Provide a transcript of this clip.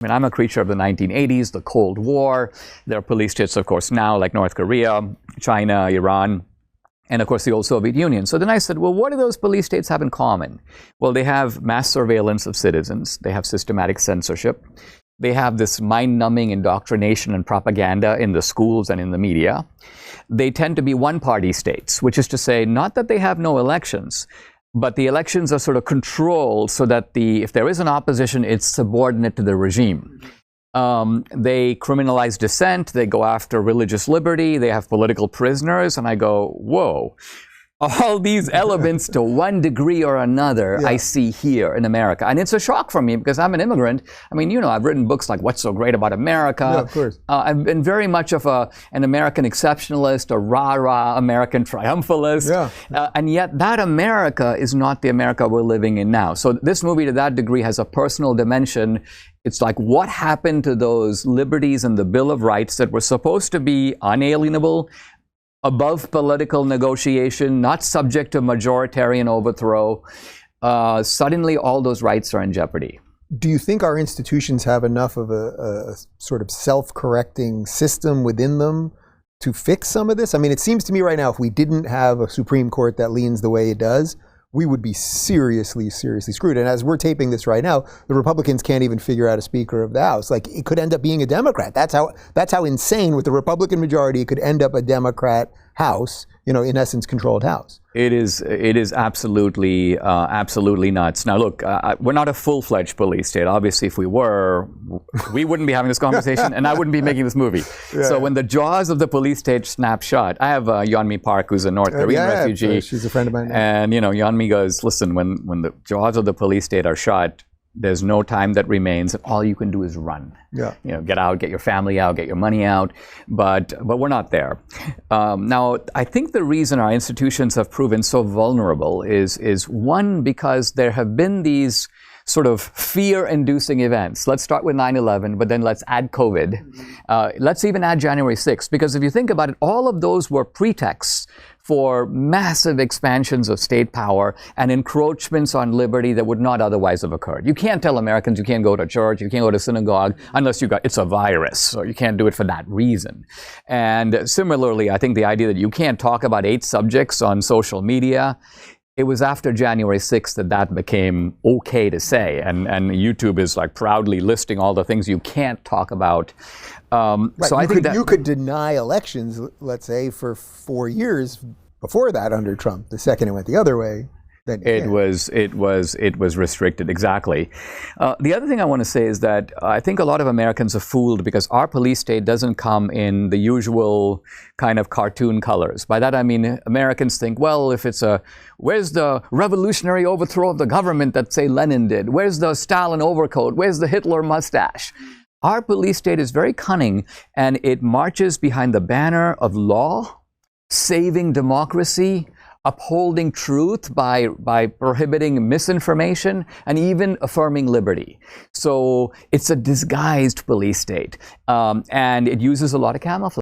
I mean, I'm a creature of the 1980s, the Cold War. There are police states, of course, now like North Korea, China, Iran, and of course the old Soviet Union. So then I said, well, what do those police states have in common? Well, they have mass surveillance of citizens. They have systematic censorship. They have this mind-numbing indoctrination and propaganda in the schools and in the media. They tend to be one-party states, which is to say, not that they have no elections, but the elections are sort of controlled so that if there is an opposition, it's subordinate to the regime. They criminalize dissent, they go after religious liberty, they have political prisoners, and I go, whoa. All these elements to one degree or another I see here in America. And it's a shock for me because I'm an immigrant. I mean, you know, I've written books like What's So Great About America. Yeah, of course. I've been very much of an American exceptionalist, a rah-rah American triumphalist. Yeah. And yet that America is not the America we're living in now. So this movie to that degree has a personal dimension. It's like, what happened to those liberties in the Bill of Rights that were supposed to be unalienable, above political negotiation, not subject to majoritarian overthrow? Suddenly all those rights are in jeopardy. Do you think our institutions have enough of a sort of self-correcting system within them to fix some of this? I mean, it seems to me right now, if we didn't have a Supreme Court that leans the way it does, we would be seriously, seriously screwed. And as we're taping this right now, the Republicans can't even figure out a Speaker of the House. Like, it could end up being a Democrat. That's how insane, with the Republican majority, it could end up a Democrat House, you know, in essence, controlled House. It is absolutely nuts. Now, look, we're not a full-fledged police state. Obviously, if we were, we wouldn't be having this conversation, and I wouldn't be making this movie. Yeah. So when the jaws of the police state snap shut, I have Yeonmi Park, who's a North Korean refugee. She's a friend of mine. And, you know, Yeonmi goes, listen, when the jaws of the police state are shut, there's no time that remains, and all you can do is run. Yeah. You know, get out, get your family out, get your money out, but we're not there. Now, I think the reason our institutions have proven so vulnerable is one, because there have been these sort of fear-inducing events. Let's start with 9/11, but then let's add COVID. Let's even add January 6th, because if you think about it, all of those were pretexts for massive expansions of state power and encroachments on liberty that would not otherwise have occurred. You can't tell Americans you can't go to church, you can't go to synagogue, unless it's a virus, so you can't do it for that reason. And similarly, I think the idea that you can't talk about 8 subjects on social media, it was after January 6th that became okay to say, and YouTube is like proudly listing all the things you can't talk about. Right. So I think that you could deny elections, let's say, for 4 years before that under Trump. The second it went the other way, then it was restricted. Exactly. The other thing I want to say is that I think a lot of Americans are fooled because our police state doesn't come in the usual kind of cartoon colors. By that I mean Americans think, well, if it's where's the revolutionary overthrow of the government that, say, Lenin did? Where's the Stalin overcoat? Where's the Hitler mustache? Our police state is very cunning, and it marches behind the banner of law, saving democracy, upholding truth by prohibiting misinformation, and even affirming liberty. So it's a disguised police state, and it uses a lot of camouflage.